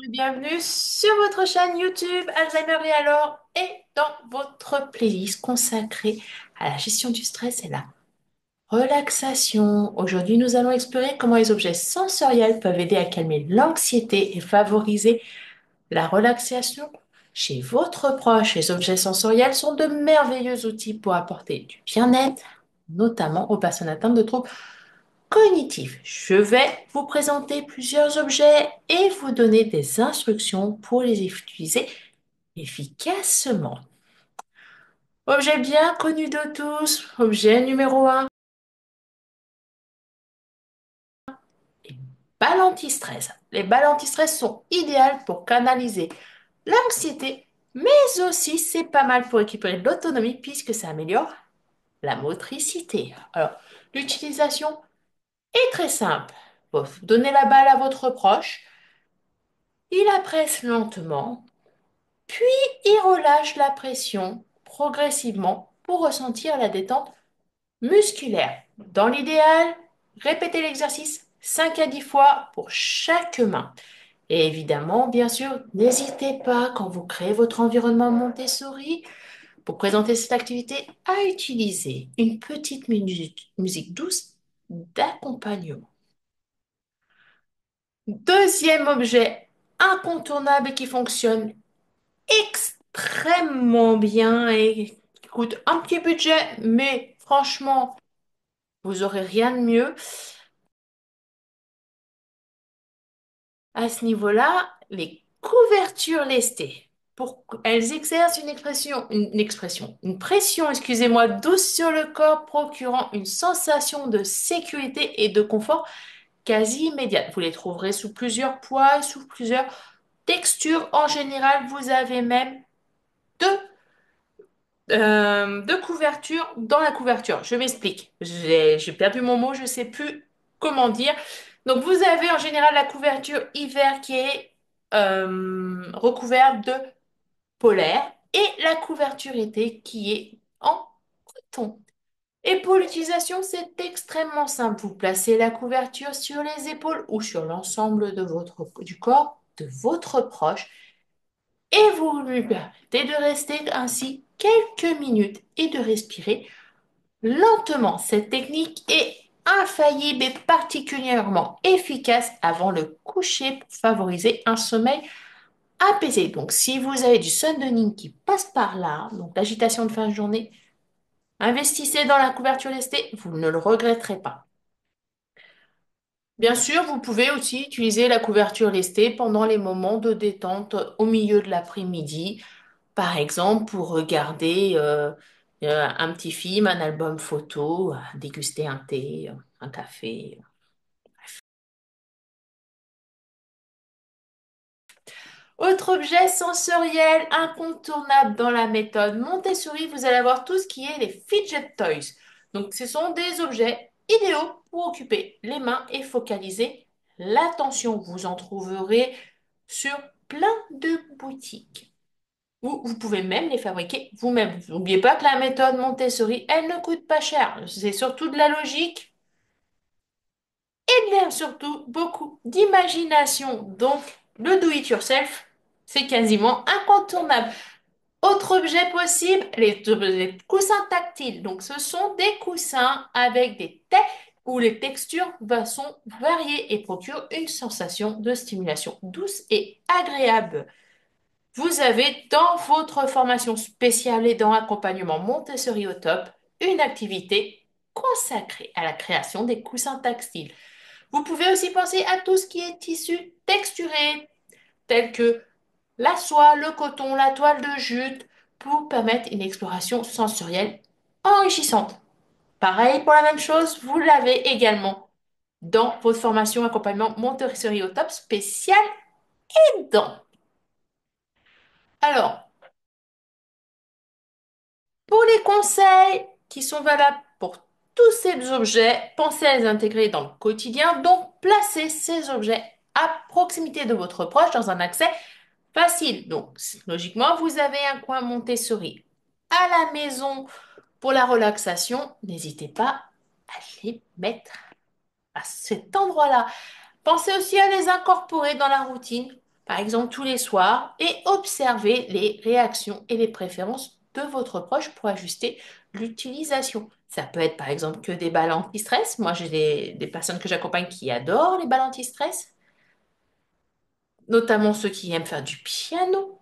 Bienvenue sur votre chaîne YouTube Alzheimer et alors et dans votre playlist consacrée à la gestion du stress et la relaxation. Aujourd'hui, nous allons explorer comment les objets sensoriels peuvent aider à calmer l'anxiété et favoriser la relaxation chez votre proche. Les objets sensoriels sont de merveilleux outils pour apporter du bien-être, notamment aux personnes atteintes de troubles cognitif. Je vais vous présenter plusieurs objets et vous donner des instructions pour les utiliser efficacement. Objet bien connu de tous, objet numéro un, les balles anti-stress. Les balles anti-stress sont idéales pour canaliser l'anxiété, mais aussi c'est pas mal pour récupérer de l'autonomie puisque ça améliore la motricité. Alors, l'utilisation est très simple. Vous donnez la balle à votre proche, il la presse lentement. Puis, il relâche la pression progressivement pour ressentir la détente musculaire. Dans l'idéal, répétez l'exercice 5 à 10 fois pour chaque main. Et évidemment, bien sûr, n'hésitez pas quand vous créez votre environnement Montessori pour présenter cette activité à utiliser une petite musique douce d'accompagnement. Deuxième objet incontournable et qui fonctionne extrêmement bien et qui coûte un petit budget, mais franchement, vous aurez rien de mieux. À ce niveau-là, les couvertures lestées, elles exercent une pression, excusez-moi, douce sur le corps, procurant une sensation de sécurité et de confort quasi immédiate. Vous les trouverez sous plusieurs poids, sous plusieurs textures. En général, vous avez même deux de couverture dans la couverture. Je m'explique. J'ai perdu mon mot, je ne sais plus comment dire. Donc, vous avez en général la couverture hiver qui est recouverte de polaire et la couverture été qui est en coton. Et pour l'utilisation, c'est extrêmement simple. Vous placez la couverture sur les épaules ou sur l'ensemble du corps de votre proche et vous lui permettez de rester ainsi quelques minutes et de respirer lentement. Cette technique est infaillible et particulièrement efficace avant le coucher pour favoriser un sommeil apaisé. Donc, si vous avez du sundowning qui passe par là, donc l'agitation de fin de journée, investissez dans la couverture lestée, vous ne le regretterez pas. Bien sûr, vous pouvez aussi utiliser la couverture lestée pendant les moments de détente au milieu de l'après-midi. Par exemple, pour regarder un petit film, un album photo, déguster un thé, un café. Autre objet sensoriel incontournable dans la méthode Montessori, vous allez avoir tout ce qui est les fidget toys. Donc, ce sont des objets idéaux pour occuper les mains et focaliser l'attention. Vous en trouverez sur plein de boutiques. Ou vous pouvez même les fabriquer vous-même. N'oubliez pas que la méthode Montessori, elle ne coûte pas cher. C'est surtout de la logique et bien surtout beaucoup d'imagination. Donc, le do-it-yourself, c'est quasiment incontournable. Autre objet possible, les coussins tactiles. Donc, ce sont des coussins avec des têtes où les textures sont variées et procurent une sensation de stimulation douce et agréable. Vous avez dans votre formation spéciale et dans l'accompagnement Montessori au top une activité consacrée à la création des coussins textiles. Vous pouvez aussi penser à tout ce qui est tissu texturé, tel que la soie, le coton, la toile de jute, pour permettre une exploration sensorielle enrichissante. Pareil pour la même chose, vous l'avez également dans votre formation accompagnement Montessori au top spécial aidant. Alors, pour les conseils qui sont valables pour tous ces objets, pensez à les intégrer dans le quotidien. Donc, placez ces objets à proximité de votre proche dans un accès facile. Donc, logiquement, vous avez un coin Montessori à la maison pour la relaxation. N'hésitez pas à les mettre à cet endroit-là. Pensez aussi à les incorporer dans la routine par exemple tous les soirs, et observez les réactions et les préférences de votre proche pour ajuster l'utilisation. Ça peut être par exemple que des balles anti-stress. Moi, j'ai des personnes que j'accompagne qui adorent les balles anti-stress, notamment ceux qui aiment faire du piano.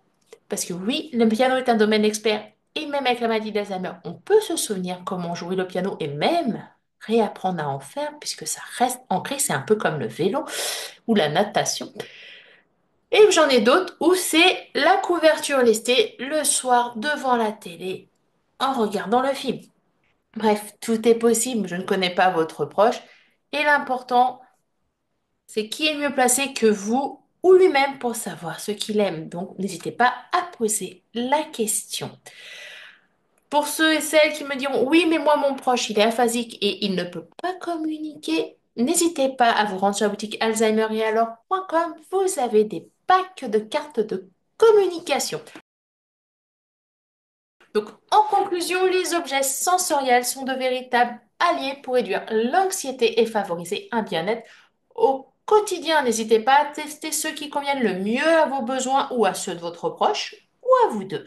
Parce que oui, le piano est un domaine expert et même avec la maladie d'Alzheimer, on peut se souvenir comment jouer le piano et même réapprendre à en faire puisque ça reste ancré. C'est un peu comme le vélo ou la natation. Et j'en ai d'autres où c'est la couverture lestée le soir devant la télé en regardant le film. Bref, tout est possible. Je ne connais pas votre proche et l'important, c'est qui est mieux placé que vous ou lui-même pour savoir ce qu'il aime. Donc, n'hésitez pas à poser la question. Pour ceux et celles qui me diront, oui, mais moi, mon proche, il est aphasique et il ne peut pas communiquer, n'hésitez pas à vous rendre sur la boutique Alzheimer et alors.com. Vous avez des packs de cartes de communication. Donc, en conclusion, les objets sensoriels sont de véritables alliés pour réduire l'anxiété et favoriser un bien-être au quotidien. N'hésitez pas à tester ceux qui conviennent le mieux à vos besoins ou à ceux de votre proche ou à vous deux.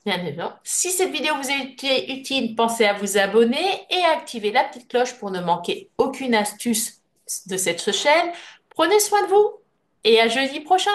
Bien évidemment. Si cette vidéo vous a été utile, pensez à vous abonner et à activer la petite cloche pour ne manquer aucune astuce de cette chaîne. Prenez soin de vous et à jeudi prochain.